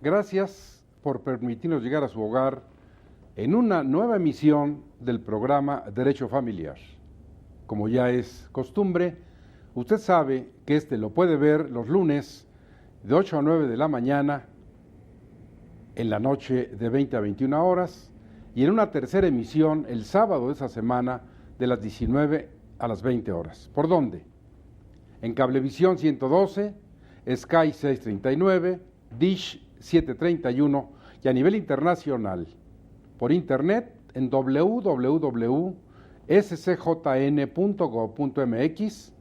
Gracias por permitirnos llegar a su hogar en una nueva emisión del programa Derecho Familiar. Como ya es costumbre, usted sabe que este lo puede ver los lunes de 8 a 9 de la mañana, en la noche de 20 a 21 horas y en una tercera emisión el sábado de esa semana de las 19 a las 20 horas. ¿Por dónde? En Cablevisión 112, Sky 639, Dish 731 y a nivel internacional por internet en www.scjn.gov.mx,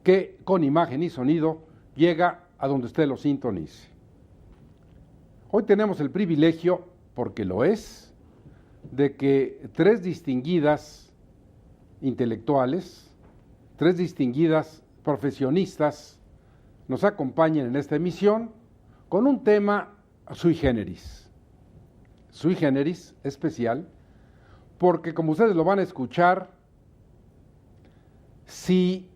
que con imagen y sonido llega a donde usted lo sintonice. Hoy tenemos el privilegio, porque lo es, de que tres distinguidas intelectuales, tres distinguidas profesionistas nos acompañen en esta emisión con un tema sui generis especial, porque como ustedes lo van a escuchar, si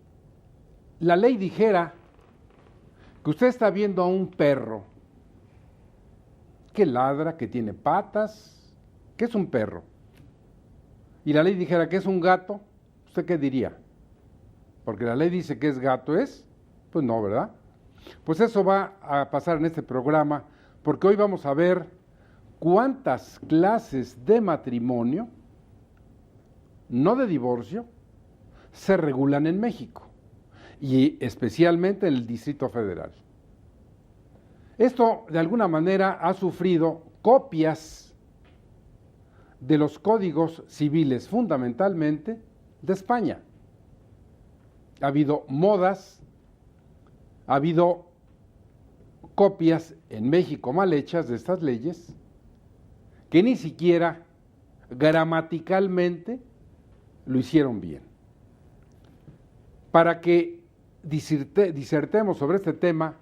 la ley dijera que usted está viendo a un perro que ladra, que tiene patas, que es un perro, y la ley dijera que es un gato, ¿usted qué diría? Porque la ley dice que es gato, pues no, ¿verdad? Pues eso va a pasar en este programa, porque hoy vamos a ver cuántas clases de matrimonio, no de divorcio, se regulan en México, y especialmente en el Distrito Federal. Esto, de alguna manera, ha sufrido copias de los códigos civiles, fundamentalmente de España. Ha habido modas, ha habido copias en México mal hechas de estas leyes, que ni siquiera gramaticalmente lo hicieron bien. Para que disertemos sobre este tema,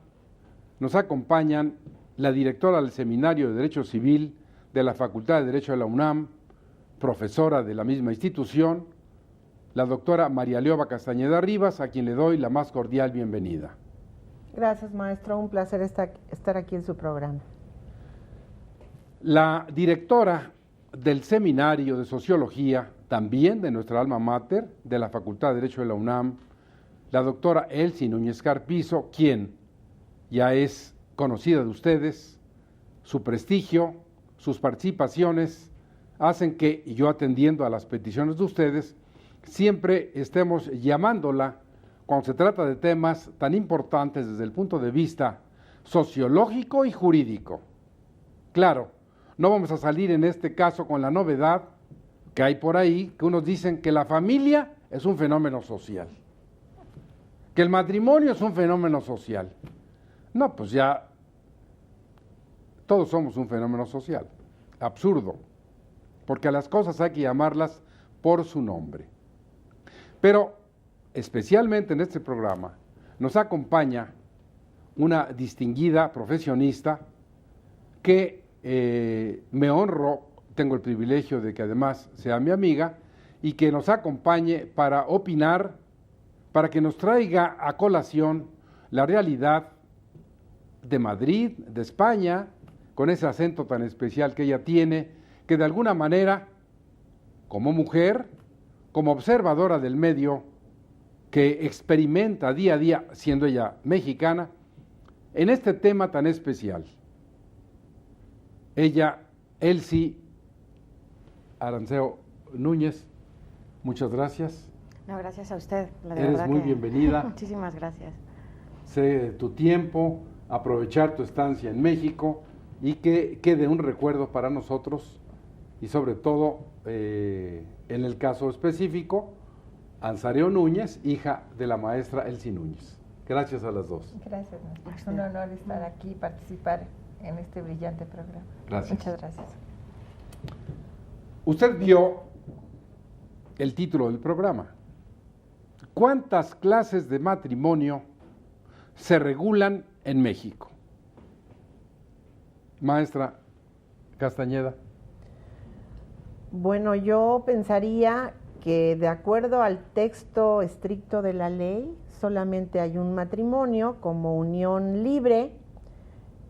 nos acompañan la directora del Seminario de Derecho Civil de la Facultad de Derecho de la UNAM, profesora de la misma institución, la doctora María Leoba Castañeda Rivas, a quien le doy la más cordial bienvenida. Gracias, maestro. Un placer estar aquí en su programa. La directora del Seminario de Sociología, también de nuestra alma mater, de la Facultad de Derecho de la UNAM, la doctora Elsie Núñez Carpizo, quien ya es conocida de ustedes, su prestigio, sus participaciones, hacen que, y yo atendiendo a las peticiones de ustedes, siempre estemos llamándola cuando se trata de temas tan importantes desde el punto de vista sociológico y jurídico. Claro, no vamos a salir en este caso con la novedad que hay por ahí, que unos dicen que la familia es un fenómeno social, que el matrimonio es un fenómeno social. No, pues ya todos somos un fenómeno social, absurdo, porque a las cosas hay que llamarlas por su nombre. Pero especialmente en este programa nos acompaña una distinguida profesionista que me honro, tengo el privilegio de que además sea mi amiga, y que nos acompañe para opinar, para que nos traiga a colación la realidad de Madrid, de España, con ese acento tan especial que ella tiene, que de alguna manera, como mujer, como observadora del medio, que experimenta día a día, siendo ella mexicana, en este tema tan especial. Ella, Elsie Aranceo Núñez, muchas gracias. No, gracias a usted. Eres muy bienvenida. Muchísimas gracias. Sé de tu tiempo, aprovechar tu estancia en México y que quede un recuerdo para nosotros y sobre todo, en el caso específico, Ansareo Núñez, hija de la maestra Elsie Núñez. Gracias a las dos. Gracias, maestro. Es un honor estar aquí y participar en este brillante programa. Gracias. Muchas gracias. Usted vio el título del programa. ¿Cuántas clases de matrimonio se regulan en México? Maestra Castañeda. Bueno, yo pensaría que de acuerdo al texto estricto de la ley, solamente hay un matrimonio como unión libre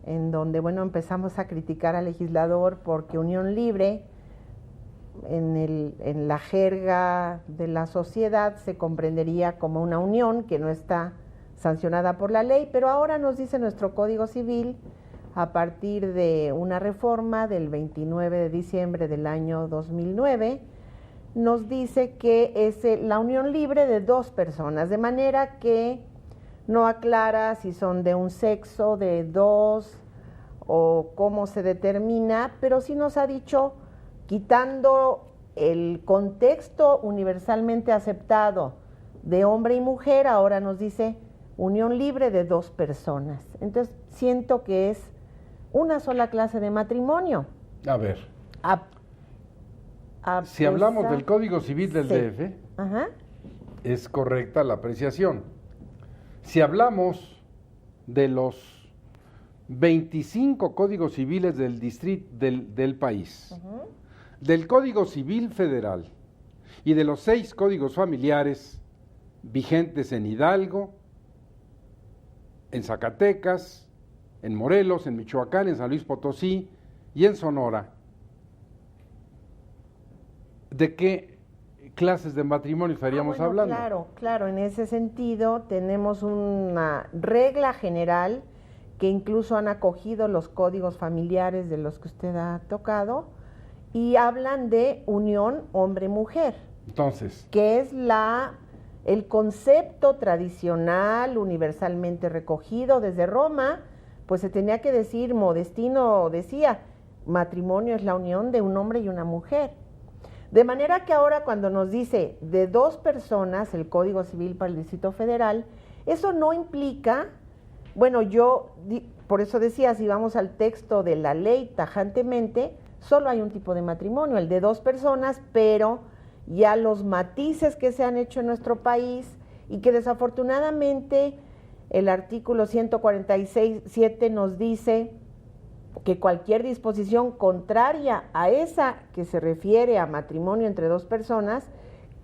en donde, bueno, empezamos a criticar al legislador porque unión libre, en la jerga de la sociedad, se comprendería como una unión que no está sancionada por la ley, pero ahora nos dice nuestro Código Civil, a partir de una reforma del 29 de diciembre del año 2009, nos dice que es la unión libre de dos personas, de manera que no aclara si son de un sexo, de dos, o cómo se determina, pero sí nos ha dicho, quitando el contexto universalmente aceptado de hombre y mujer, ahora nos dice unión libre de dos personas. Entonces, siento que es una sola clase de matrimonio. A ver, si hablamos del Código Civil del DF, ajá, es correcta la apreciación. Si hablamos de los 25 códigos civiles del distrito del país, del Código Civil Federal y de los 6 códigos familiares vigentes en Hidalgo, en Zacatecas, en Morelos, en Michoacán, en San Luis Potosí y en Sonora, ¿de qué clases de matrimonio estaríamos hablando? Claro, en ese sentido tenemos una regla general que incluso han acogido los códigos familiares de los que usted ha tocado y hablan de unión hombre-mujer. Entonces, que es el concepto tradicional, universalmente recogido desde Roma, pues se tenía que decir, Modestino decía, matrimonio es la unión de un hombre y una mujer. De manera que ahora cuando nos dice de dos personas el Código Civil para el Distrito Federal, eso no implica, bueno, por eso decía, si vamos al texto de la ley tajantemente, solo hay un tipo de matrimonio, el de dos personas, pero ya los matices que se han hecho en nuestro país y que desafortunadamente el artículo 146.7 nos dice que cualquier disposición contraria a esa que se refiere a matrimonio entre dos personas,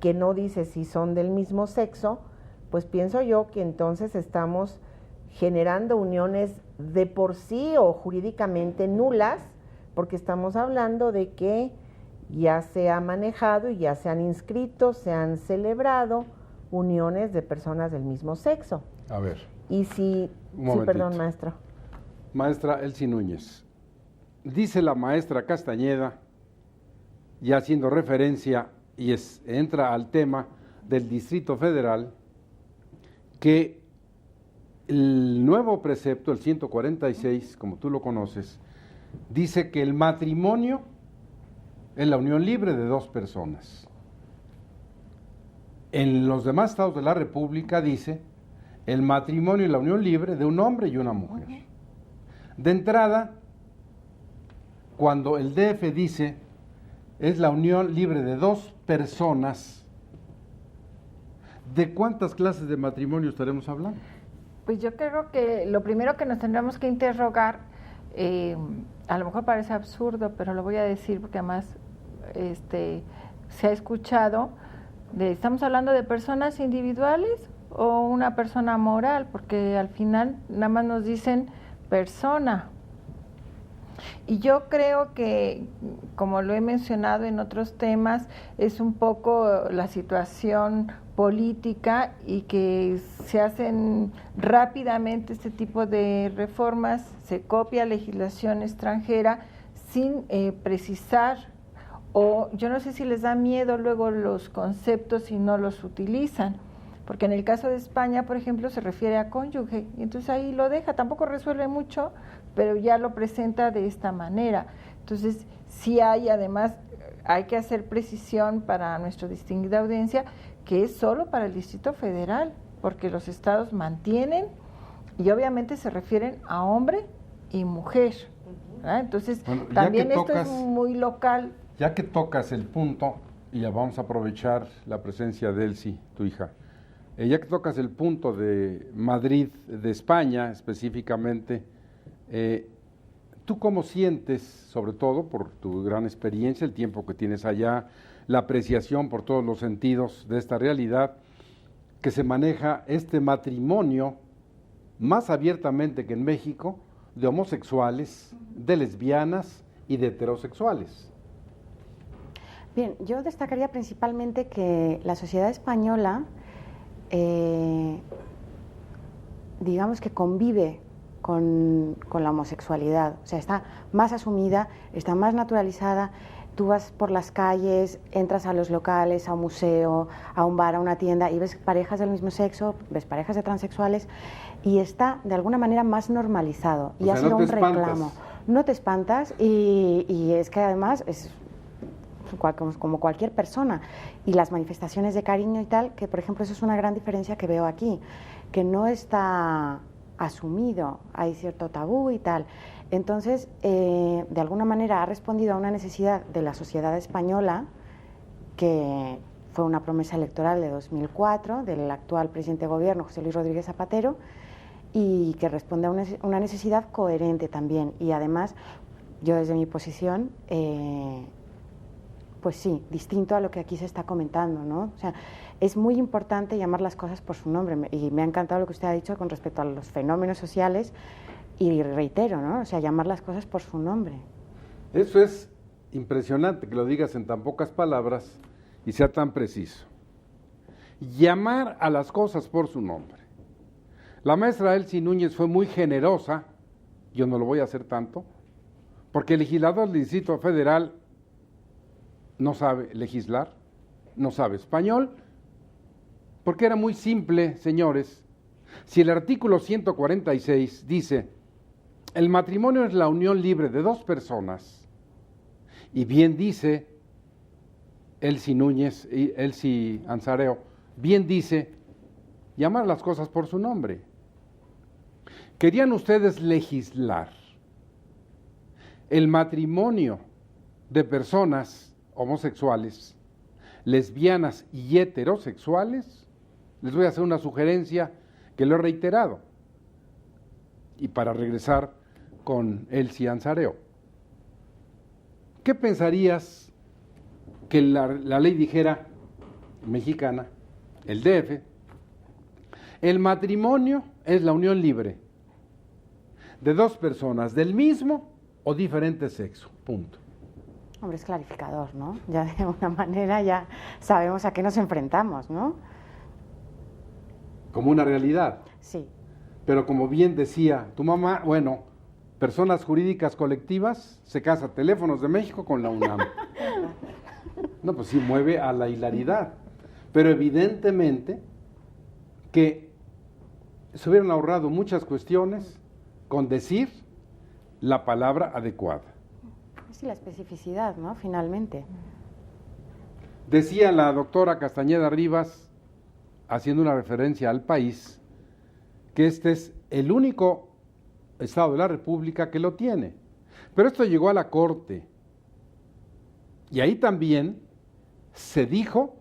que no dice si son del mismo sexo, pues pienso yo que entonces estamos generando uniones de por sí o jurídicamente nulas, porque estamos hablando de que ya se ha manejado y ya se han inscrito, se han celebrado uniones de personas del mismo sexo. A ver. Y sí, perdón, maestro. Maestra Elsie Núñez, dice la maestra Castañeda, ya haciendo referencia y entra al tema del Distrito Federal, que el nuevo precepto, el 146, como tú lo conoces, dice que el matrimonio es la unión libre de dos personas. En los demás estados de la República dice el matrimonio y la unión libre de un hombre y una mujer. De entrada, cuando el DF dice es la unión libre de dos personas, ¿de cuántas clases de matrimonio estaremos hablando? Pues yo creo que lo primero que nos tendremos que interrogar, a lo mejor parece absurdo, pero lo voy a decir porque además se ha escuchado, ¿estamos hablando de personas individuales o una persona moral? Porque al final nada más nos dicen persona. Y yo creo que, como lo he mencionado en otros temas, es un poco la situación política y que se hacen rápidamente este tipo de reformas, se copia legislación extranjera sin precisar, o yo no sé si les da miedo luego los conceptos y no los utilizan, porque en el caso de España, por ejemplo, se refiere a cónyuge, y entonces ahí lo deja, tampoco resuelve mucho, pero ya lo presenta de esta manera. Entonces, sí además, hay que hacer precisión para nuestra distinguida audiencia, que es solo para el Distrito Federal, porque los estados mantienen, y obviamente se refieren a hombre y mujer, ¿verdad? Entonces, bueno, también esto es muy local. Ya que tocas el punto, y ya vamos a aprovechar la presencia de Elsie, tu hija, ya que tocas el punto de Madrid, de España específicamente, ¿tú cómo sientes, sobre todo por tu gran experiencia, el tiempo que tienes allá, la apreciación por todos los sentidos de esta realidad, que se maneja este matrimonio más abiertamente que en México, de homosexuales, de lesbianas y de heterosexuales. Bien, yo destacaría principalmente que la sociedad española, digamos que convive con la homosexualidad, o sea, está más asumida, está más naturalizada. Tú vas por las calles, entras a los locales, a un museo, a un bar, a una tienda y ves parejas del mismo sexo, ves parejas de transexuales y está de alguna manera más normalizado y ha sido un reclamo. No te espantas y es que además es como cualquier persona, y las manifestaciones de cariño y tal, que por ejemplo eso es una gran diferencia que veo aquí, que no está asumido, hay cierto tabú y tal. Entonces, de alguna manera ha respondido a una necesidad de la sociedad española, que fue una promesa electoral de 2004 del actual presidente de gobierno, José Luis Rodríguez Zapatero, y que responde a una necesidad coherente también. Y además, yo desde mi posición, pues sí, distinto a lo que aquí se está comentando, ¿no? O sea, es muy importante llamar las cosas por su nombre, y me ha encantado lo que usted ha dicho con respecto a los fenómenos sociales, y reitero, ¿no? O sea, llamar las cosas por su nombre. Eso es impresionante que lo digas en tan pocas palabras y sea tan preciso. Llamar a las cosas por su nombre. La maestra Elsie Núñez fue muy generosa, yo no lo voy a hacer tanto, porque el legislador del Distrito Federal no sabe legislar, no sabe español, porque era muy simple, señores. Si el artículo 146 dice, el matrimonio es la unión libre de dos personas, y bien dice Elsie Núñez y Elsie Ansareo, bien dice, llamar las cosas por su nombre. Querían ustedes legislar el matrimonio de personas homosexuales, lesbianas y heterosexuales. Les voy a hacer una sugerencia que lo he reiterado, y para regresar con Elsie Ansareo. ¿Qué pensarías que la ley dijera mexicana, el DF, el matrimonio es la unión libre de dos personas del mismo o diferente sexo, punto? Hombre, es clarificador, ¿no? Ya de una manera ya sabemos a qué nos enfrentamos, ¿no? Como una realidad. Sí. Pero como bien decía tu mamá, bueno, personas jurídicas colectivas, se casa Teléfonos de México con la UNAM. No, pues sí mueve a la hilaridad. Pero evidentemente que se hubieran ahorrado muchas cuestiones con decir la palabra adecuada. Sí, la especificidad, ¿no? Finalmente. Decía la doctora Castañeda Rivas, haciendo una referencia al país, que este es el único estado de la República que lo tiene. Pero esto llegó a la Corte, y ahí también se dijo,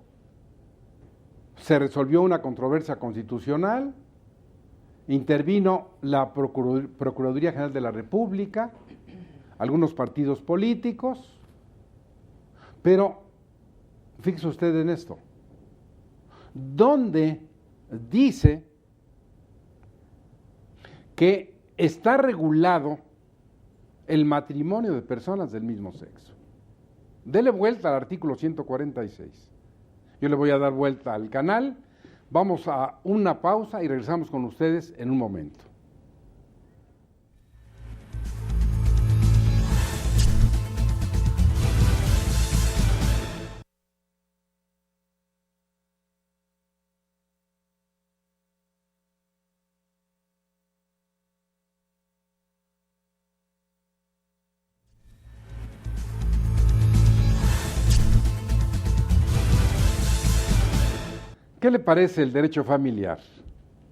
se resolvió una controversia constitucional, intervino la Procuraduría General de la República, algunos partidos políticos, pero fíjese usted en esto, donde dice que está regulado el matrimonio de personas del mismo sexo. Dele vuelta al artículo 146. Yo le voy a dar vuelta al canal, vamos a una pausa y regresamos con ustedes en un momento. ¿Qué le parece el derecho familiar?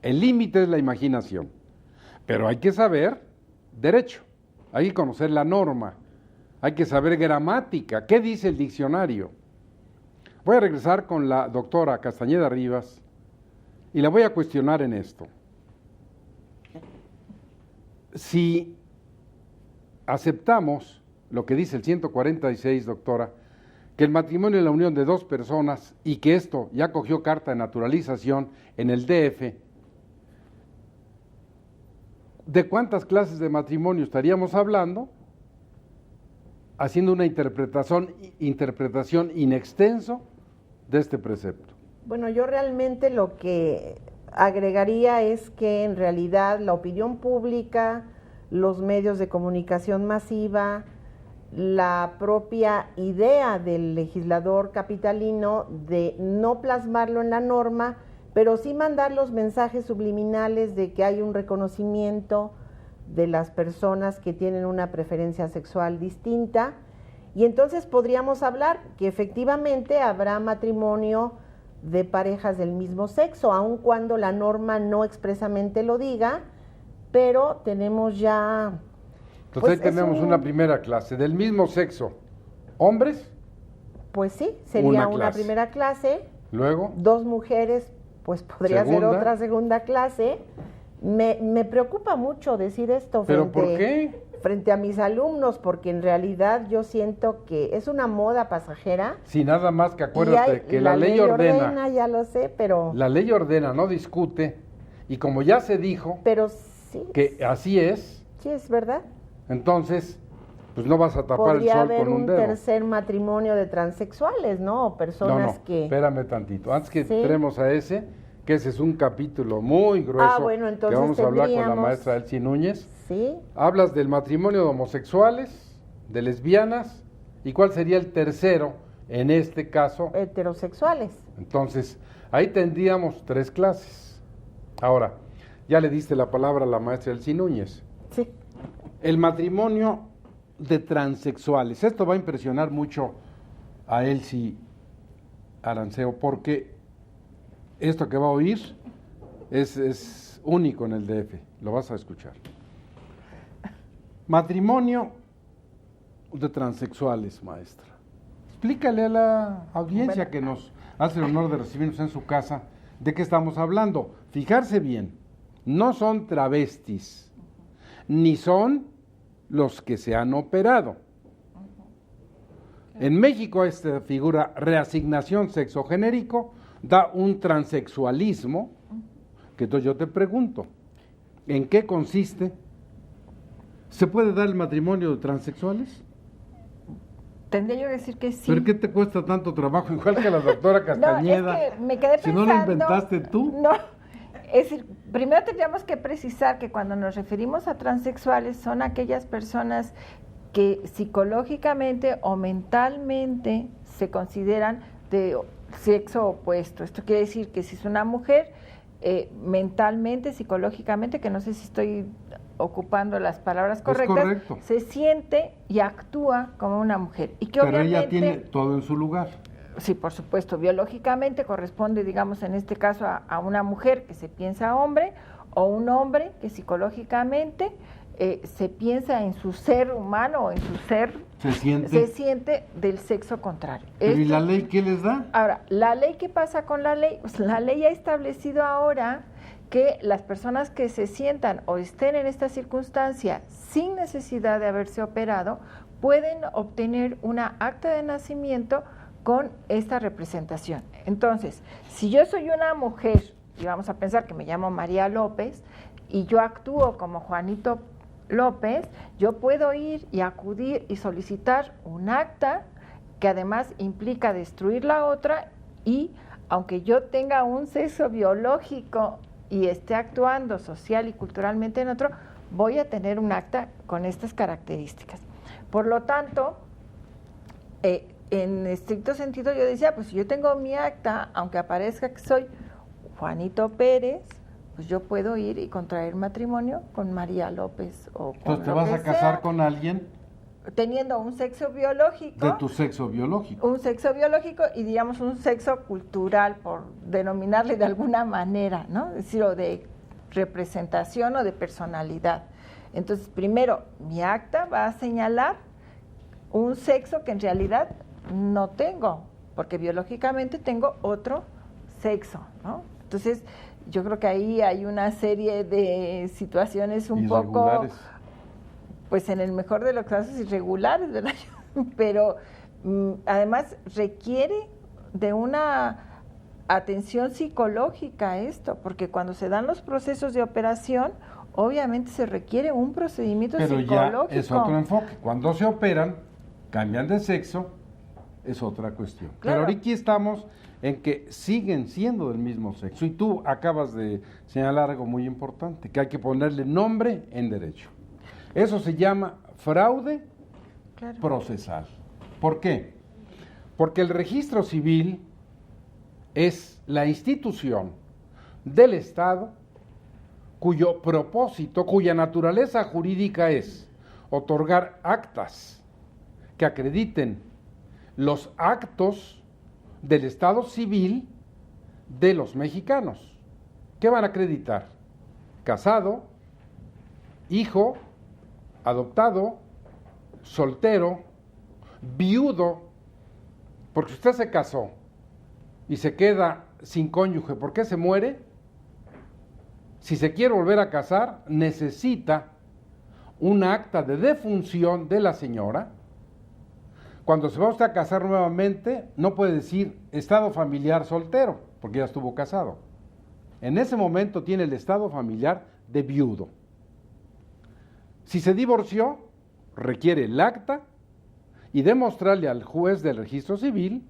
El límite es la imaginación, pero hay que saber derecho, hay que conocer la norma, hay que saber gramática, ¿qué dice el diccionario? Voy a regresar con la doctora Castañeda Rivas y la voy a cuestionar en esto. Si aceptamos lo que dice el 146, doctora, que el matrimonio es la unión de dos personas y que esto ya cogió carta de naturalización en el DF, ¿de cuántas clases de matrimonio estaríamos hablando? Haciendo una interpretación in extenso de este precepto. Bueno, yo realmente lo que agregaría es que en realidad la opinión pública, los medios de comunicación masiva, la propia idea del legislador capitalino de no plasmarlo en la norma, pero sí mandar los mensajes subliminales de que hay un reconocimiento de las personas que tienen una preferencia sexual distinta, y entonces podríamos hablar que efectivamente habrá matrimonio de parejas del mismo sexo, aun cuando la norma no expresamente lo diga, pero tenemos ya... Entonces ahí tenemos una primera clase, del mismo sexo, hombres. Pues sí, sería una primera clase. Luego. 2 mujeres, pues podría ser otra segunda clase. Me preocupa mucho decir esto ¿Pero por qué? Frente a mis alumnos, porque en realidad yo siento que es una moda pasajera. Sí, nada más que acuérdate que la ley ordena. Ya lo sé, pero... La ley ordena, no discute, y como ya se dijo, pero sí, que así es. Sí, es verdad. Entonces, pues no vas a tapar el sol con un dedo. Podría haber un tercer matrimonio de transexuales, ¿no? O personas que... espérame tantito. Antes que entremos a ese, que ese es un capítulo muy grueso, bueno, entonces que vamos a hablar con la maestra Elsie Núñez. Sí. Hablas del matrimonio de homosexuales, de lesbianas, ¿y cuál sería el tercero en este caso? Heterosexuales. Entonces, ahí tendríamos 3 clases. Ahora, ya le diste la palabra a la maestra Elsie Núñez. Sí. El matrimonio de transexuales. Esto va a impresionar mucho a Elsie Aranceo, porque esto que va a oír es único en el DF. Lo vas a escuchar. Matrimonio de transexuales, maestra. Explícale a la audiencia que nos hace el honor de recibirnos en su casa de qué estamos hablando. Fijarse bien, no son travestis, ni son los que se han operado. En México esta figura reasignación sexogenérico da un transexualismo, que entonces yo te pregunto, ¿en qué consiste? ¿Se puede dar el matrimonio de transexuales? Tendría yo que decir que sí. ¿Pero qué te cuesta tanto trabajo? Igual que la doctora Castañeda. No, es que me quedé pensando, si no lo inventaste tú. No, es decir, primero tendríamos que precisar que cuando nos referimos a transexuales son aquellas personas que psicológicamente o mentalmente se consideran de sexo opuesto. Esto quiere decir que si es una mujer, mentalmente, psicológicamente, que no sé si estoy ocupando las palabras correctas, se siente y actúa como una mujer. Y que pero ella tiene todo en su lugar. Sí, por supuesto, biológicamente corresponde, digamos, en este caso a una mujer que se piensa hombre, o un hombre que psicológicamente se piensa en su ser humano o en su ser, se siente del sexo contrario. ¿Pero y la ley qué les da? Ahora, la ley, ¿qué pasa con la ley? Pues la ley ha establecido ahora que las personas que se sientan o estén en esta circunstancia sin necesidad de haberse operado, pueden obtener una acta de nacimiento con esta representación. Entonces, si yo soy una mujer, y vamos a pensar que me llamo María López, y yo actúo como Juanito López, yo puedo ir y acudir y solicitar un acta que además implica destruir la otra, y aunque yo tenga un sexo biológico y esté actuando social y culturalmente en otro, voy a tener un acta con estas características. Por lo tanto, en estricto sentido yo decía, pues si yo tengo mi acta, aunque aparezca que soy Juanito Pérez, pues yo puedo ir y contraer matrimonio con María López o con Entonces te vas a casar con alguien teniendo un sexo biológico. De tu sexo biológico. Un sexo biológico y digamos un sexo cultural, por denominarle de alguna manera, ¿no? Es decir, o de representación o de personalidad. Entonces, primero, mi acta va a señalar un sexo que en realidad no tengo, porque biológicamente tengo otro sexo, ¿no? Entonces, yo creo que ahí hay una serie de situaciones un poco, pues en el mejor de los casos, irregulares, ¿verdad? Pero además requiere de una atención psicológica esto, porque cuando se dan los procesos de operación, obviamente se requiere un procedimiento Pero psicológico. ya es otro enfoque. Cuando se operan, cambian de sexo, es otra cuestión. Claro. Pero aquí estamos en que siguen siendo del mismo sexo. Y tú acabas de señalar algo muy importante, que hay que ponerle nombre en derecho. Eso se llama fraude Claro. procesal. ¿Por qué? Porque el registro civil es la institución del Estado cuyo propósito, cuya naturaleza jurídica es otorgar actas que acrediten los actos del Estado civil de los mexicanos. ¿Qué van a acreditar? Casado, hijo, adoptado, soltero, viudo, porque usted se casó y se queda sin cónyuge, ¿por qué se muere? Si se quiere volver a casar, necesita un acta de defunción de la señora. Cuando se va usted a casar nuevamente, no puede decir estado familiar soltero, porque ya estuvo casado. En ese momento tiene el estado familiar de viudo. Si se divorció, requiere el acta y demostrarle al juez del registro civil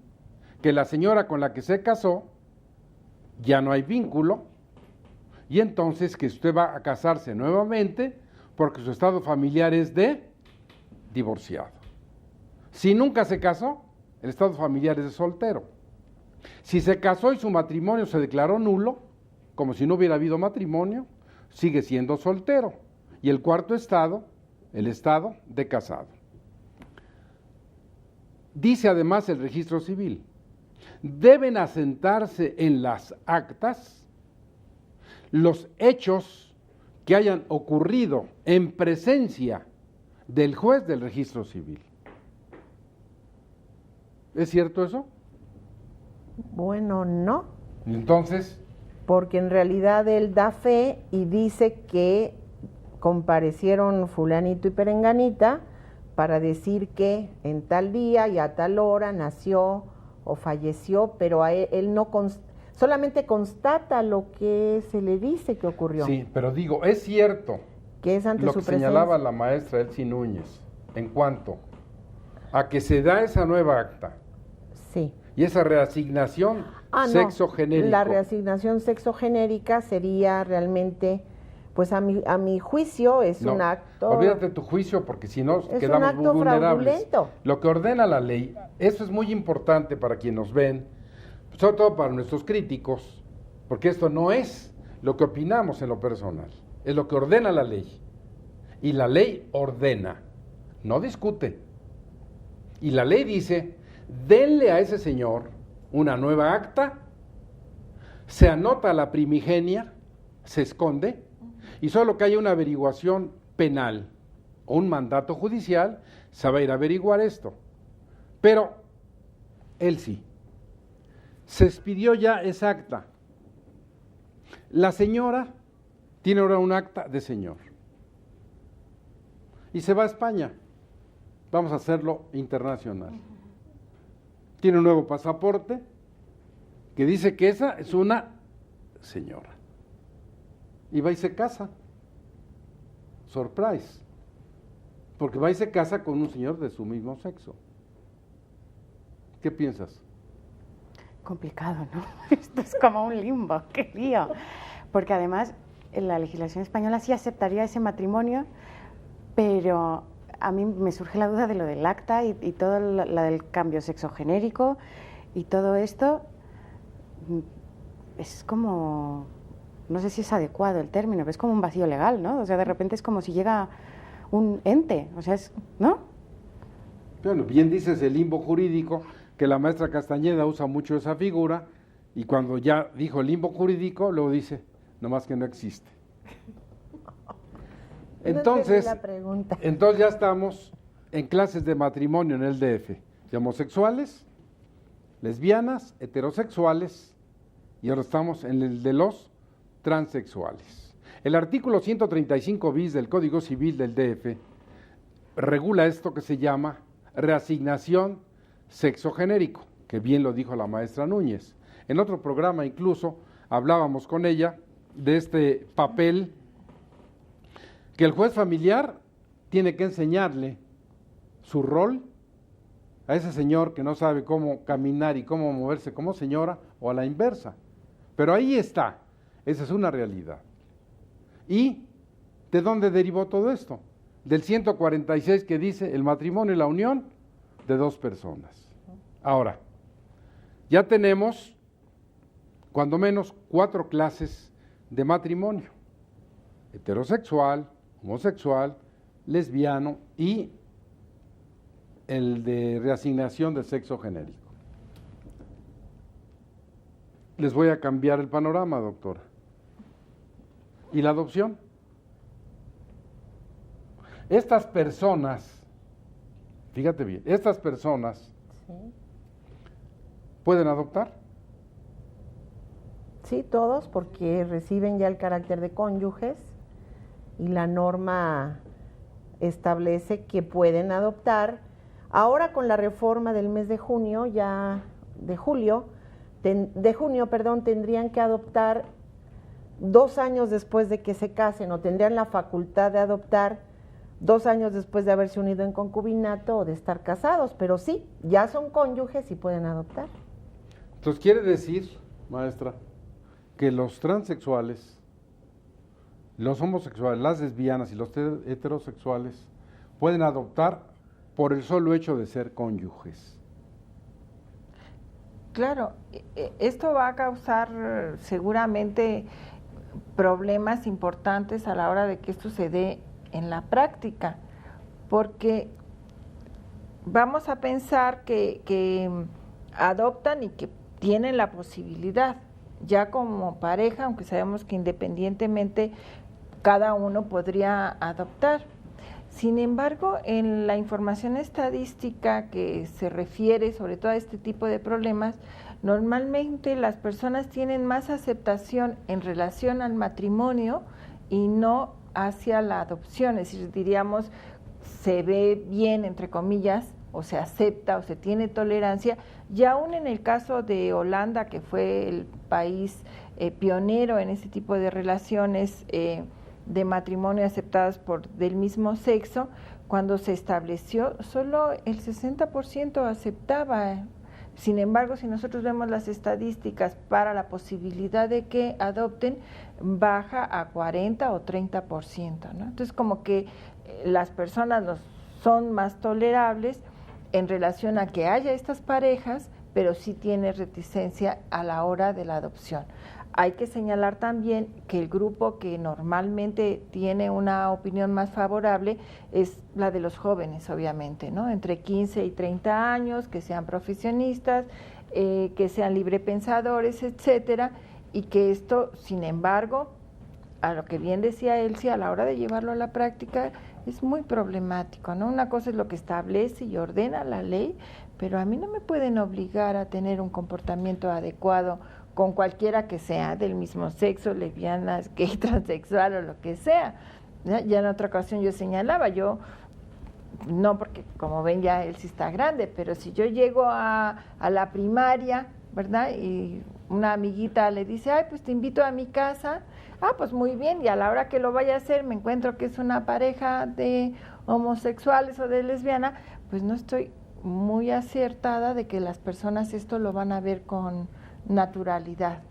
que la señora con la que se casó ya no hay vínculo, y entonces que usted va a casarse nuevamente porque su estado familiar es de divorciado. Si nunca se casó, el estado familiar es de soltero. Si se casó y su matrimonio se declaró nulo, como si no hubiera habido matrimonio, sigue siendo soltero. Y el cuarto estado, el estado de casado. Dice además el registro civil, deben asentarse en las actas los hechos que hayan ocurrido en presencia del juez del registro civil. ¿Es cierto eso? Bueno, no, Entonces, porque en realidad él da fe y dice que comparecieron fulanito y perenganita para decir que en tal día y a tal hora nació o falleció, pero a él no solamente constata lo que se le dice que ocurrió. sí, pero digo, es cierto Que es ante lo su que presencia. señalaba la maestra Elsie Núñez en cuanto a que se da esa nueva acta Sí. y esa reasignación No. sexogenérico. La reasignación sexogenérica sería realmente, pues a mi juicio, es No, un acto. olvídate tu juicio porque si no un quedamos acto muy vulnerables. fraudulento. Lo que ordena la ley, eso es muy importante para quienes nos ven, sobre todo para nuestros críticos, porque esto no es lo que opinamos en lo personal, es lo que ordena la ley. Y la ley ordena, no discute. Y la ley dice, denle a ese señor una nueva acta, se anota la primigenia, se esconde, y solo que haya una averiguación penal o un mandato judicial, se va a ir a averiguar esto. Pero él sí. Se expidió ya esa acta. La señora tiene ahora un acta de señor. Y se va a España. Vamos a hacerlo internacional. Tiene un nuevo pasaporte que dice que esa es una señora. Y va y se casa. Surprise. Porque va y se casa con un señor de su mismo sexo. ¿Qué piensas? Complicado, ¿no? Esto es como un limbo, qué lío. Porque además en la legislación española sí aceptaría ese matrimonio, pero a mí me surge la duda de lo del acta y todo la del cambio sexogenérico y todo esto es como, no sé si es adecuado el término, pero es como un vacío legal, ¿no? O sea, de repente es como si llega un ente, o sea, ¿no? Bueno, bien dices el limbo jurídico, que la maestra Castañeda usa mucho esa figura, y cuando ya dijo el limbo jurídico, luego dice, nomás que no existe. Entonces, No entendí la pregunta. entonces ya estamos en clases de matrimonio en el DF, de homosexuales, lesbianas, heterosexuales, y ahora estamos en el de los transexuales. El artículo 135 bis del Código Civil del DF regula esto que se llama reasignación sexogenérico, que bien lo dijo la maestra Núñez. En otro programa incluso hablábamos con ella de este papel que el juez familiar tiene que enseñarle su rol a ese señor que no sabe cómo caminar y cómo moverse como señora, o a la inversa. Pero ahí está, esa es una realidad. ¿Y de dónde derivó todo esto? Del 146 que dice el matrimonio y la unión de dos personas. Ahora, ya tenemos cuando menos 4 clases de matrimonio: heterosexual, homosexual, lesbiano y el de reasignación de sexo genérico. Les voy a cambiar el panorama, doctora. ¿Y la adopción? Estas personas, fíjate bien, estas personas pueden adoptar. Sí, todos, porque reciben ya el carácter de cónyuges y la norma establece que pueden adoptar. Ahora con la reforma del mes de junio, de junio, tendrían que adoptar 2 años después de que se casen, o tendrían la facultad de adoptar 2 años después de haberse unido en concubinato o de estar casados, pero sí, ya son cónyuges y pueden adoptar. Entonces quiere decir, maestra, que los transexuales, los homosexuales, las lesbianas y los heterosexuales pueden adoptar por el solo hecho de ser cónyuges. Claro, esto va a causar seguramente problemas importantes a la hora de que esto se dé en la práctica, porque vamos a pensar que adoptan y que tienen la posibilidad, ya como pareja, aunque sabemos que independientemente cada uno podría adoptar. Sin embargo, en la información estadística que se refiere sobre todo a este tipo de problemas, normalmente las personas tienen más aceptación en relación al matrimonio y no hacia la adopción, es decir, diríamos, se ve bien, entre comillas, o se acepta o se tiene tolerancia, y aún en el caso de Holanda, que fue el país pionero en este tipo de relaciones de matrimonio aceptadas del mismo sexo, cuando se estableció, solo el 60% aceptaba. Sin embargo, si nosotros vemos las estadísticas para la posibilidad de que adopten, baja a 40 o 30%, ¿no? Entonces, como que las personas son más tolerables en relación a que haya estas parejas, pero sí tiene reticencia a la hora de la adopción. Hay que señalar también que el grupo que normalmente tiene una opinión más favorable es la de los jóvenes, obviamente, ¿no? Entre 15 y 30 años, que sean profesionistas, que sean librepensadores, etcétera, y que esto, sin embargo, a lo que bien decía Elsie, a la hora de llevarlo a la práctica es muy problemático, ¿no? Una cosa es lo que establece y ordena la ley, pero a mí no me pueden obligar a tener un comportamiento adecuado con cualquiera que sea, del mismo sexo, lesbianas, gay, transexual o lo que sea. Ya en otra ocasión yo señalaba, no porque como ven ya él sí está grande, pero si yo llego a la primaria, ¿verdad? Y una amiguita le dice, ay, pues te invito a mi casa, pues muy bien, y a la hora que lo vaya a hacer me encuentro que es una pareja de homosexuales o de lesbiana, pues no estoy muy acertada de que las personas esto lo van a ver con naturalidad.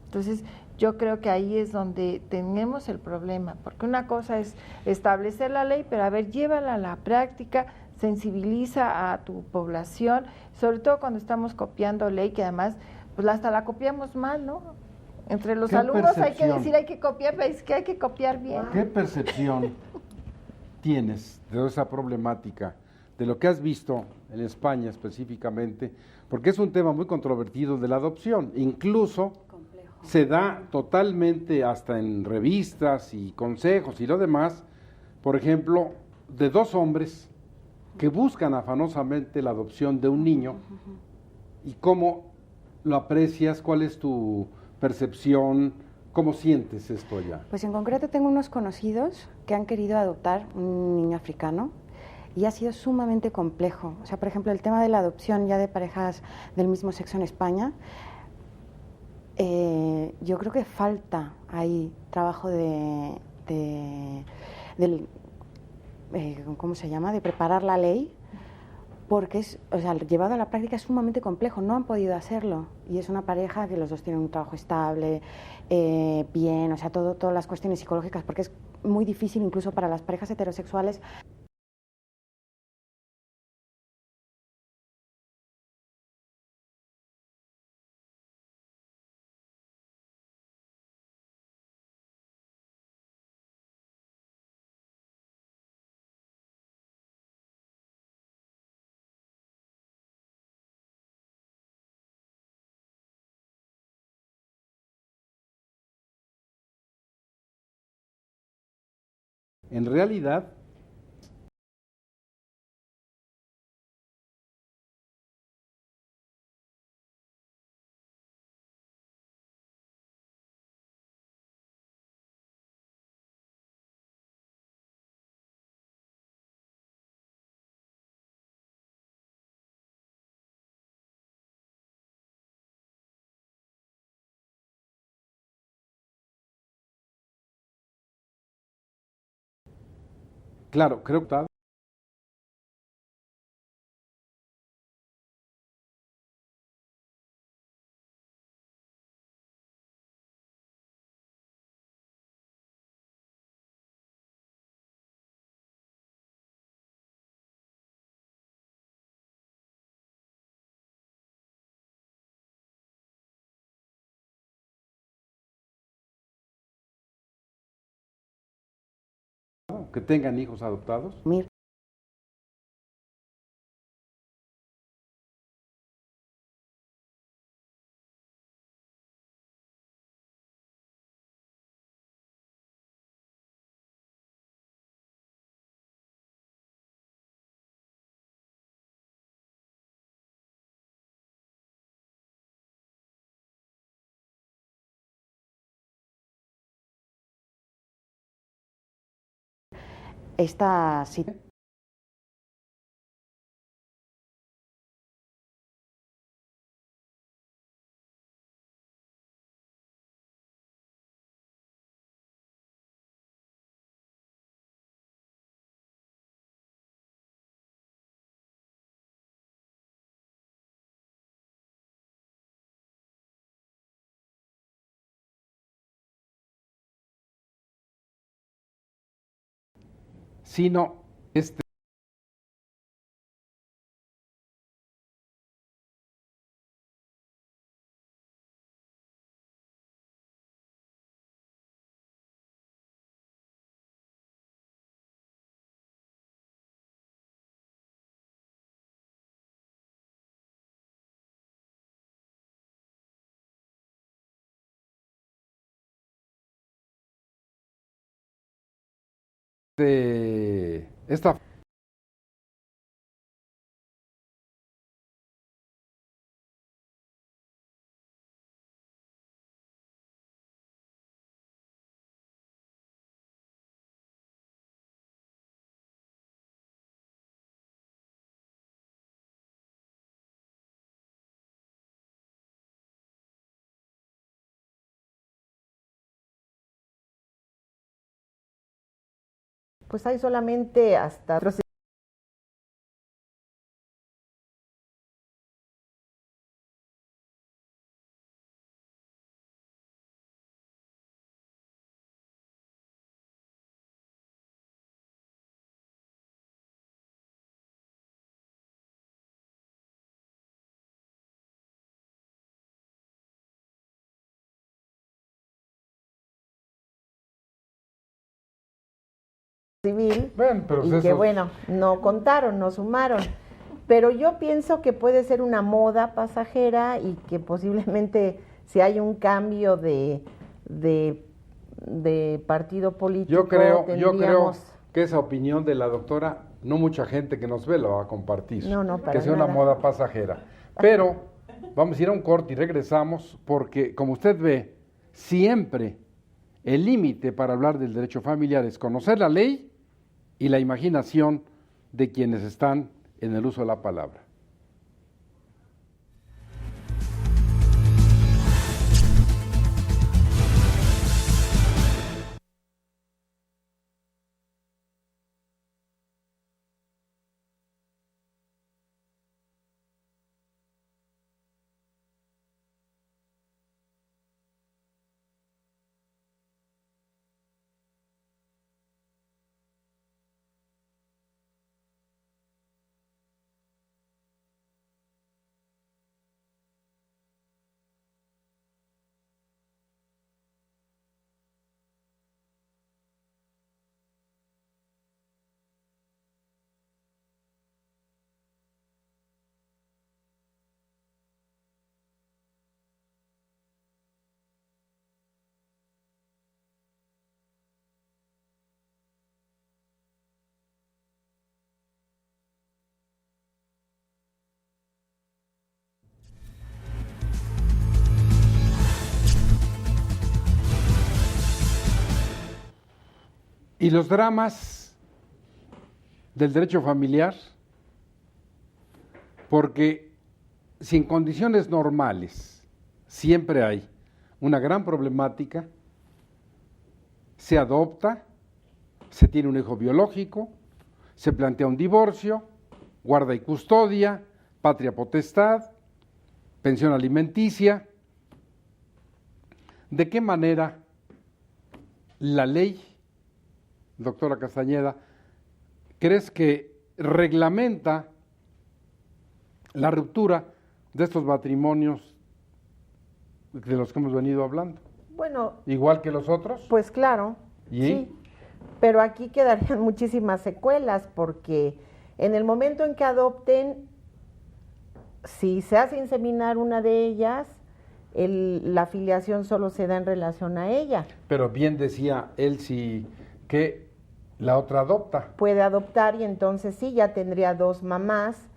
Entonces, yo creo que ahí es donde tenemos el problema, porque una cosa es establecer la ley, pero a ver, llévala a la práctica, sensibiliza a tu población, sobre todo cuando estamos copiando ley, que además, pues hasta la copiamos mal, ¿no? Entre los alumnos hay que decir, hay que copiar, pero es que hay que copiar bien. ¿Qué percepción tienes de esa problemática, de lo que has visto en España específicamente? Porque es un tema muy controvertido de la adopción, incluso se da totalmente hasta en revistas y consejos y lo demás, por ejemplo, de 2 hombres que buscan afanosamente la adopción de un niño. ¿Y cómo lo aprecias? ¿Cuál es tu percepción? ¿Cómo sientes esto allá? Pues en concreto tengo unos conocidos que han querido adoptar un niño africano y ha sido sumamente complejo. O sea, por ejemplo, el tema de la adopción ya de parejas del mismo sexo en España, yo creo que falta ahí trabajo de ¿cómo se llama?, de preparar la ley, porque llevado a la práctica es sumamente complejo, no han podido hacerlo, y es una pareja que los dos tienen un trabajo estable, bien, todas las cuestiones psicológicas, porque es muy difícil incluso para las parejas heterosexuales. En realidad, claro, creo que que tengan hijos adoptados. Esta situación. Sino esta Pues hay solamente hasta civil, bueno, pero y que bueno, no contaron, no sumaron. Pero yo pienso que puede ser una moda pasajera y que posiblemente si hay un cambio de partido político, yo creo que esa opinión de la doctora, no mucha gente que nos ve lo va a compartir. No, para que sea nada. una moda pasajera. Pero vamos a ir a un corte y regresamos porque, como usted ve, siempre el límite para hablar del derecho familiar es conocer la ley y la imaginación de quienes están en el uso de la palabra. Y los dramas del derecho familiar, porque si en condiciones normales siempre hay una gran problemática, se adopta, se tiene un hijo biológico, se plantea un divorcio, guarda y custodia, patria potestad, pensión alimenticia. ¿De qué manera la ley, doctora Castañeda, crees que reglamenta la ruptura de estos matrimonios de los que hemos venido hablando? Bueno, ¿igual que los otros? pues claro, ¿Y? sí, pero aquí quedarían muchísimas secuelas porque en el momento en que adopten, si se hace inseminar una de ellas, la filiación solo se da en relación a ella. Pero bien decía Elsie que la otra adopta. Puede adoptar y entonces sí, ya tendría dos mamás.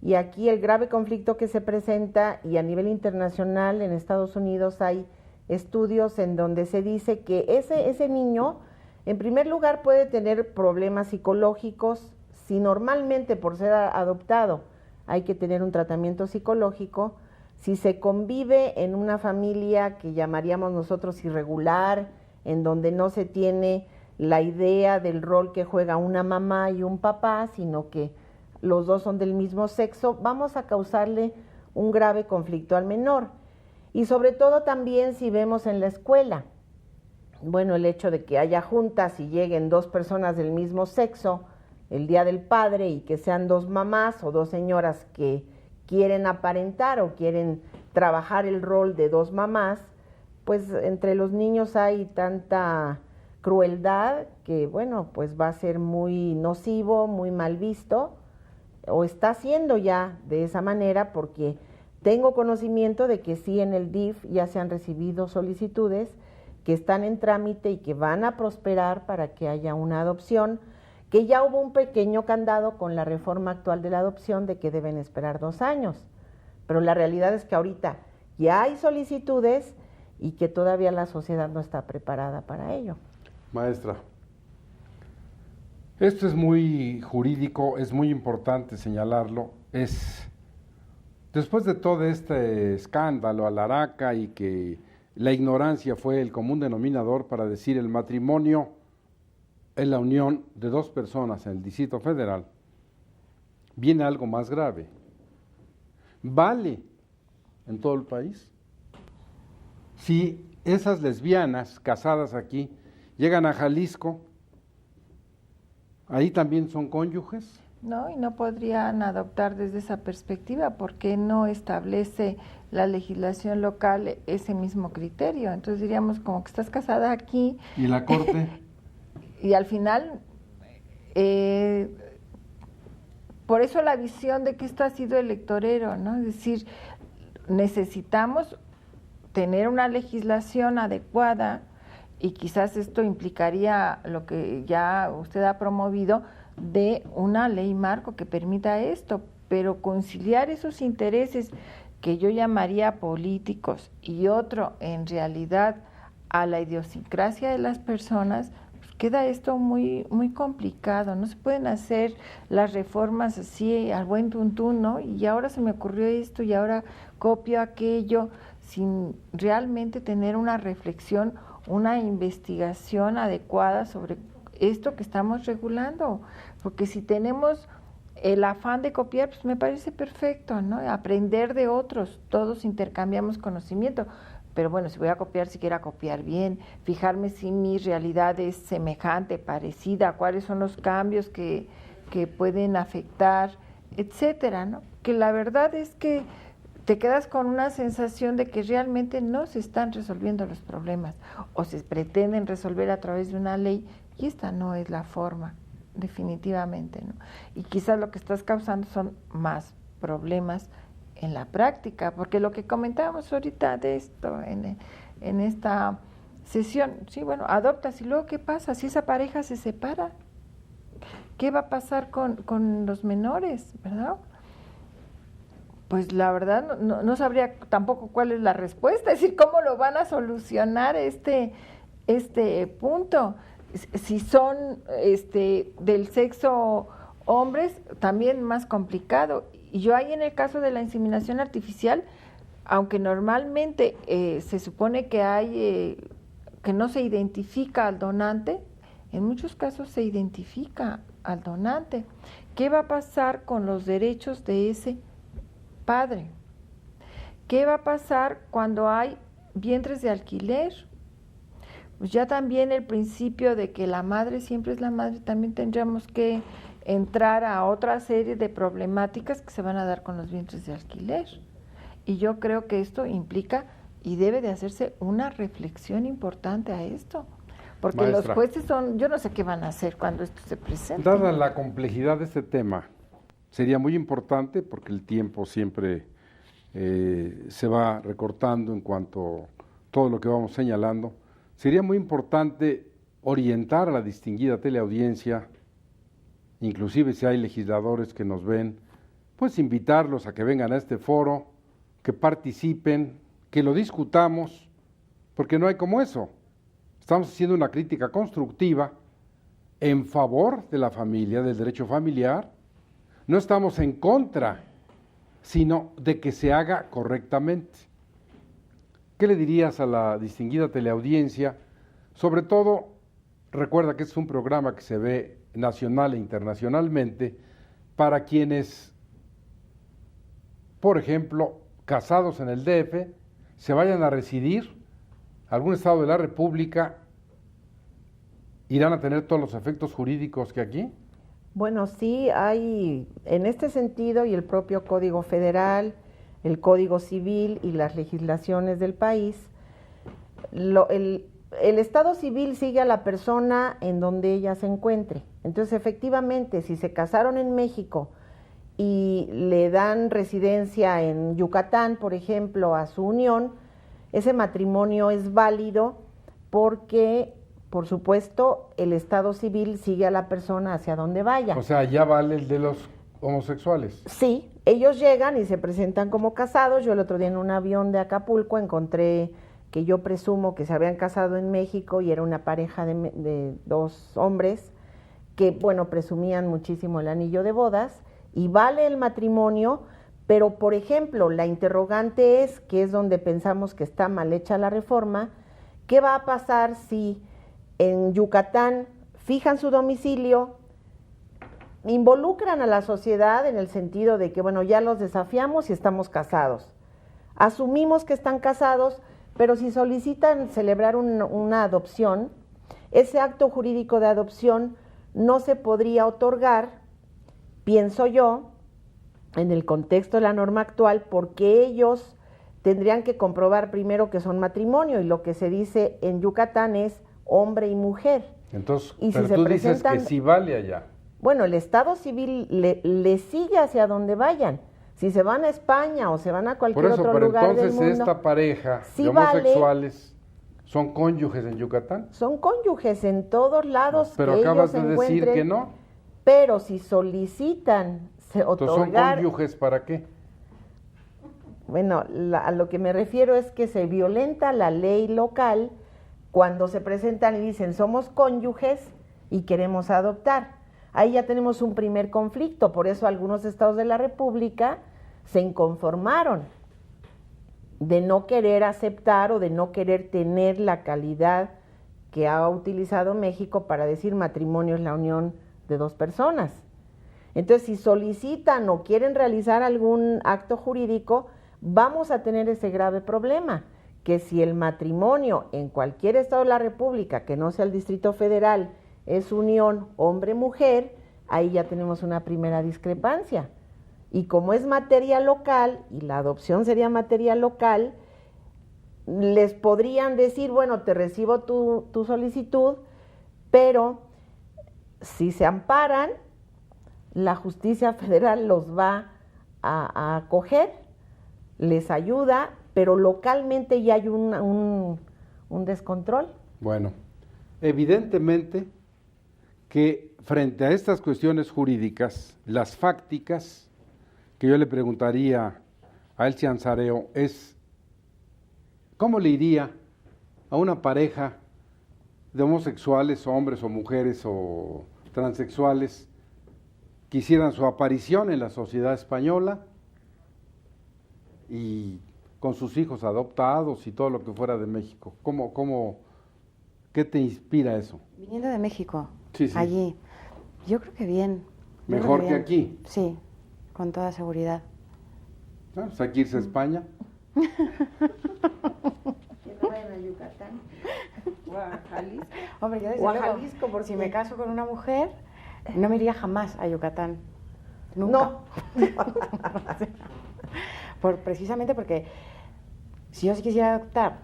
Y aquí el grave conflicto que se presenta, y a nivel internacional en Estados Unidos hay estudios en donde se dice que ese niño, en primer lugar, puede tener problemas psicológicos. Si normalmente por ser adoptado hay que tener un tratamiento psicológico, si se convive en una familia que llamaríamos nosotros irregular, en donde no se tiene la idea del rol que juega una mamá y un papá, sino que los dos son del mismo sexo, vamos a causarle un grave conflicto al menor. Y sobre todo también si vemos en la escuela, bueno, el hecho de que haya juntas y lleguen dos personas del mismo sexo el Día del Padre y que sean dos mamás o dos señoras que quieren aparentar o quieren trabajar el rol de dos mamás, pues entre los niños hay tanta crueldad que, bueno, pues va a ser muy nocivo, muy mal visto, o está siendo ya de esa manera, porque tengo conocimiento de que sí en el DIF ya se han recibido solicitudes que están en trámite y que van a prosperar para que haya una adopción, que ya hubo un pequeño candado con la reforma actual de la adopción de que deben esperar 2 años, pero la realidad es que ahorita ya hay solicitudes y que todavía la sociedad no está preparada para ello. Maestra, esto es muy jurídico, es muy importante señalarlo. Después de todo este escándalo, alaraca, y que la ignorancia fue el común denominador para decir el matrimonio es la unión de dos personas en el Distrito Federal, viene algo más grave. ¿Vale en todo el país? Si esas lesbianas casadas aquí llegan a Jalisco, ¿ahí también son cónyuges? No, y no podrían adoptar desde esa perspectiva porque no establece la legislación local ese mismo criterio. Entonces diríamos como que estás casada aquí. ¿Y la Corte? Y al final, por eso la visión de que esto ha sido electorero, ¿no? Es decir, necesitamos tener una legislación adecuada y quizás esto implicaría lo que ya usted ha promovido de una ley marco que permita esto, pero conciliar esos intereses que yo llamaría políticos y otro en realidad a la idiosincrasia de las personas, pues queda esto muy, muy complicado. No se pueden hacer las reformas así al buen tuntún, ¿no? Y ahora se me ocurrió esto y ahora copio aquello, sin realmente tener una reflexión, una investigación adecuada sobre esto que estamos regulando, porque si tenemos el afán de copiar, pues me parece perfecto, ¿no? Aprender de otros, todos intercambiamos conocimiento, pero bueno, si voy a copiar, si quiero copiar bien, fijarme si mi realidad es semejante, parecida, cuáles son los cambios que pueden afectar, etcétera, ¿no? Que la verdad es que te quedas con una sensación de que realmente no se están resolviendo los problemas o se pretenden resolver a través de una ley y esta no es la forma, definitivamente, ¿no? Y quizás lo que estás causando son más problemas en la práctica, porque lo que comentábamos ahorita de esto en esta sesión, sí, bueno, adoptas y luego ¿qué pasa? Si esa pareja se separa, ¿qué va a pasar con los menores, verdad? Pues la verdad no sabría tampoco cuál es la respuesta, es decir, cómo lo van a solucionar este punto. Si son del sexo hombres, también más complicado. Y yo ahí en el caso de la inseminación artificial, aunque normalmente se supone que hay que no se identifica al donante, en muchos casos se identifica al donante. ¿Qué va a pasar con los derechos de ese padre? ¿Qué va a pasar cuando hay vientres de alquiler? Pues ya también el principio de que la madre siempre es la madre, también tendríamos que entrar a otra serie de problemáticas que se van a dar con los vientres de alquiler. Y yo creo que esto implica y debe de hacerse una reflexión importante a esto, porque Maestra, los jueces yo no sé qué van a hacer cuando esto se presente. Dada la complejidad de este tema, sería muy importante, porque el tiempo siempre se va recortando en cuanto a todo lo que vamos señalando, sería muy importante orientar a la distinguida teleaudiencia, inclusive si hay legisladores que nos ven, pues invitarlos a que vengan a este foro, que participen, que lo discutamos, porque no hay como eso. Estamos haciendo una crítica constructiva en favor de la familia, del derecho familiar. No estamos en contra, sino de que se haga correctamente. ¿Qué le dirías a la distinguida teleaudiencia? Sobre todo, recuerda que este es un programa que se ve nacional e internacionalmente para quienes, por ejemplo, casados en el DF, se vayan a residir a algún estado de la República, ¿irán a tener todos los efectos jurídicos que aquí? Bueno, sí, hay en este sentido, y el propio Código Federal, el Código Civil y las legislaciones del país, el Estado civil sigue a la persona en donde ella se encuentre. Entonces, efectivamente, si se casaron en México y le dan residencia en Yucatán, por ejemplo, a su unión, ese matrimonio es válido porque, por supuesto, el Estado civil sigue a la persona hacia donde vaya. O sea, ya vale el de los homosexuales. Sí, ellos llegan y se presentan como casados. Yo el otro día en un avión de Acapulco encontré que yo presumo que se habían casado en México y era una pareja de dos hombres que, bueno, presumían muchísimo el anillo de bodas y vale el matrimonio, pero, por ejemplo, la interrogante es, que es donde pensamos que está mal hecha la reforma, ¿qué va a pasar si en Yucatán fijan su domicilio, involucran a la sociedad en el sentido de que, bueno, ya los desafiamos y estamos casados? Asumimos que están casados, pero si solicitan celebrar una adopción, ese acto jurídico de adopción no se podría otorgar, pienso yo, en el contexto de la norma actual, porque ellos tendrían que comprobar primero que son matrimonio, y lo que se dice en Yucatán es hombre y mujer. Entonces, y pero si tú dices que sí vale allá. Bueno, el Estado civil le sigue hacia donde vayan. Si se van a España o se van a cualquier otro lugar del mundo. Entonces esta pareja sí de homosexuales son cónyuges en Yucatán. Son cónyuges en todos lados. No, pero que acabas ellos de decir que no. Pero si solicitan Entonces, otorgar. ¿son cónyuges para qué? Bueno, a lo que me refiero es que se violenta la ley local cuando se presentan y dicen somos cónyuges y queremos adoptar. Ahí ya tenemos un primer conflicto, por eso algunos estados de la República se inconformaron de no querer aceptar o de no querer tener la calidad que ha utilizado México para decir matrimonio es la unión de dos personas. Entonces, si solicitan o quieren realizar algún acto jurídico, vamos a tener ese grave problema, que si el matrimonio en cualquier estado de la República, que no sea el Distrito Federal, es unión hombre-mujer, ahí ya tenemos una primera discrepancia. Y como es materia local, y la adopción sería materia local, les podrían decir, bueno, te recibo tu solicitud, pero si se amparan, la justicia federal los va a acoger, les ayuda, pero localmente ya hay un descontrol. Bueno, evidentemente que frente a estas cuestiones jurídicas, las fácticas, que yo le preguntaría a Elsie Ansareo es, ¿cómo le iría a una pareja de homosexuales, hombres o mujeres o transexuales, quisieran su aparición en la sociedad española y con sus hijos adoptados y todo lo que fuera de México. ¿Qué te inspira eso? Viniendo de México, Sí, sí. allí, yo creo que bien. Yo ¿Mejor creo que bien. aquí? Sí, con toda seguridad. Ah, pues hay que irse a España. Que no vayan a Yucatán o a Jalisco. Hombre, yo desde O a luego, Jalisco, porque si me caso con una mujer, no me iría jamás a Yucatán. Nunca. No. Precisamente porque si yo quisiera adoptar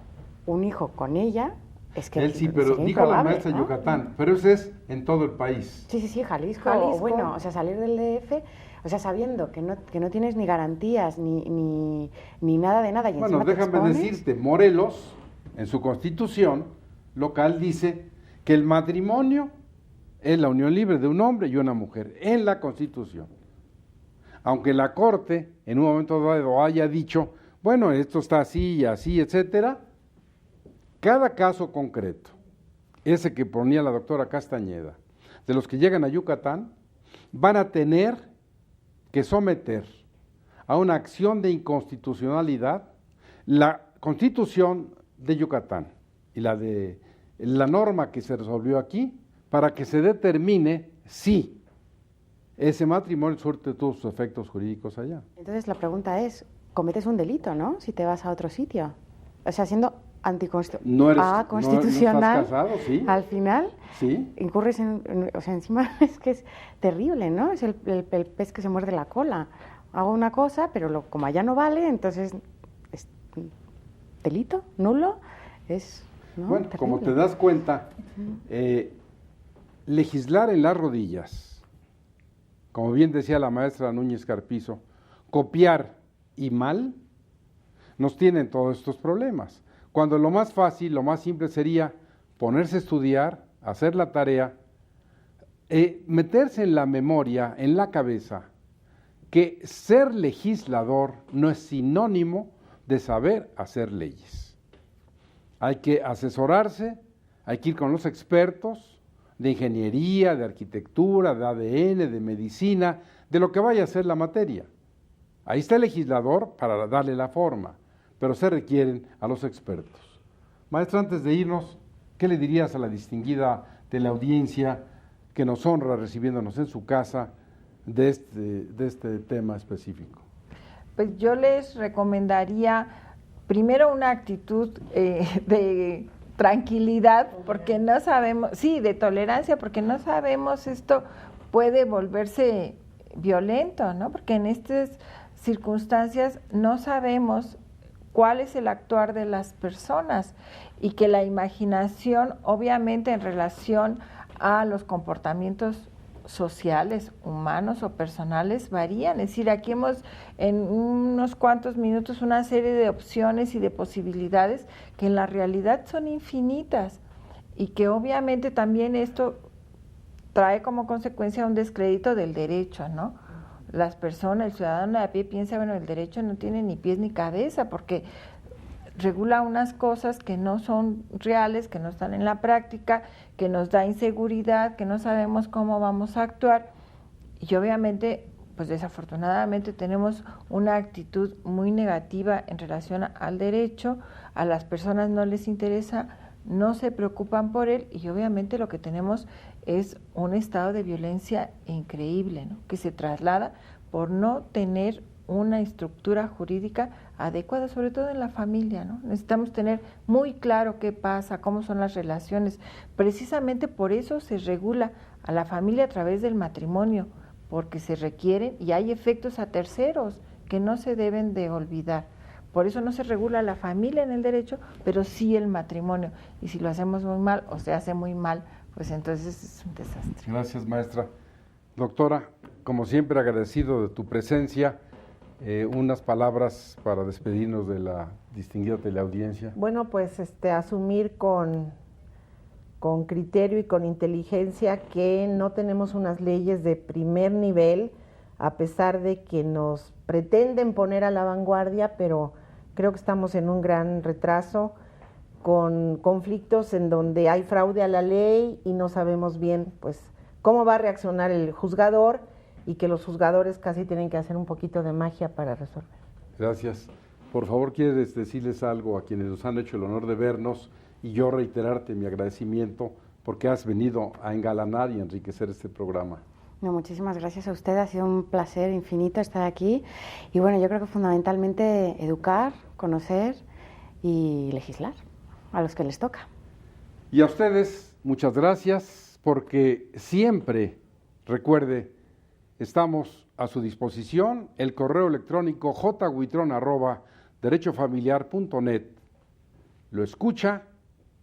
un hijo con ella, es que Él sí, pero sería dijo la improbable, maestra ¿no? Yucatán, pero ese es en todo el país. Sí, Jalisco. Jalisco. O bueno, o sea, salir del DF, o sea, sabiendo que no tienes ni garantías ni nada de nada. Y Bueno, encima te déjame expones. decirte, Morelos, en su constitución local, dice que el matrimonio es la unión libre de un hombre y una mujer, en la constitución. Aunque la Corte, en un momento dado, haya dicho, bueno, esto está así y así, etcétera, cada caso concreto, ese que ponía la doctora Castañeda, de los que llegan a Yucatán, van a tener que someter a una acción de inconstitucionalidad la Constitución de Yucatán y la norma que se resolvió aquí para que se determine si ese matrimonio surte todos sus efectos jurídicos allá. Entonces la pregunta es, cometes un delito, ¿no? Si te vas a otro sitio. O sea, siendo No constitucional, estás casado, sí. al final Sí. incurres o sea, encima es que es terrible, ¿no? Es el pez que se muerde la cola. Hago una cosa, pero como allá no vale, entonces es delito, nulo, es, ¿no? Bueno, como te terrible. das cuenta, legislar en las rodillas, como bien decía la maestra Núñez Carpizo, copiar y mal, nos tienen todos estos problemas. Cuando lo más fácil, lo más simple sería ponerse a estudiar, hacer la tarea, meterse en la memoria, en la cabeza, que ser legislador no es sinónimo de saber hacer leyes. Hay que asesorarse, hay que ir con los expertos de ingeniería, de arquitectura, de ADN, de medicina, de lo que vaya a ser la materia. Ahí está el legislador para darle la forma, pero se requieren a los expertos. Maestra, antes de irnos, ¿qué le dirías a la distinguida teleaudiencia que nos honra recibiéndonos en su casa de este tema específico? Pues yo les recomendaría primero una actitud de tranquilidad, porque no sabemos, sí, de tolerancia, porque no sabemos, esto puede volverse violento, ¿no? Porque en estas circunstancias no sabemos cuál es el actuar de las personas y que la imaginación, obviamente en relación a los comportamientos sociales, humanos o personales, varían. Es decir, aquí hemos en unos cuantos minutos una serie de opciones y de posibilidades que en la realidad son infinitas y que obviamente también esto trae como consecuencia un descrédito del derecho, ¿no? Las personas, el ciudadano de a pie piensa, bueno, el derecho no tiene ni pies ni cabeza porque regula unas cosas que no son reales, que no están en la práctica, que nos da inseguridad, que no sabemos cómo vamos a actuar y obviamente, pues desafortunadamente tenemos una actitud muy negativa en relación al derecho, a las personas no les interesa, no se preocupan por él y obviamente lo que tenemos es un estado de violencia increíble, ¿no? Que se traslada por no tener una estructura jurídica adecuada, sobre todo en la familia, ¿no? Necesitamos tener muy claro qué pasa, cómo son las relaciones. Precisamente por eso se regula a la familia a través del matrimonio, porque se requieren y hay efectos a terceros que no se deben de olvidar. Por eso no se regula la familia en el derecho, pero sí el matrimonio. Y si lo hacemos muy mal o se hace muy mal, pues entonces es un desastre. Gracias, maestra. Doctora, como siempre agradecido de tu presencia, unas palabras para despedirnos de la distinguida teleaudiencia. Bueno, pues asumir con criterio y con inteligencia que no tenemos unas leyes de primer nivel, a pesar de que nos pretenden poner a la vanguardia, pero creo que estamos en un gran retraso. con conflictos en donde hay fraude a la ley y no sabemos bien pues cómo va a reaccionar el juzgador, y que los juzgadores casi tienen que hacer un poquito de magia para resolver. Gracias. Por favor, ¿quieres decirles algo a quienes nos han hecho el honor de vernos y yo reiterarte mi agradecimiento porque has venido a engalanar y enriquecer este programa? No, muchísimas gracias a usted, ha sido un placer infinito estar aquí y bueno, yo creo que fundamentalmente educar, conocer y legislar a los que les toca. Y a ustedes, muchas gracias, porque siempre, recuerde, estamos a su disposición. El correo electrónico jhuitron@derechofamiliar.net. Lo escucha,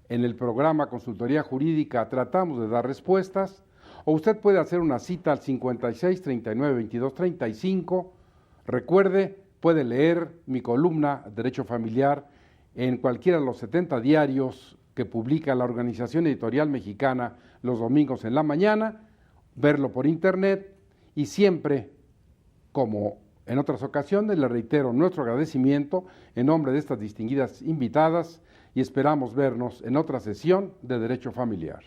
en el programa Consultoría Jurídica tratamos de dar respuestas, o usted puede hacer una cita al 56 39 22 35. Recuerde, puede leer mi columna Derecho Familiar en cualquiera de los 70 diarios que publica la Organización Editorial Mexicana los domingos en la mañana, verlo por internet, y siempre, como en otras ocasiones, le reitero nuestro agradecimiento en nombre de estas distinguidas invitadas y esperamos vernos en otra sesión de Derecho Familiar.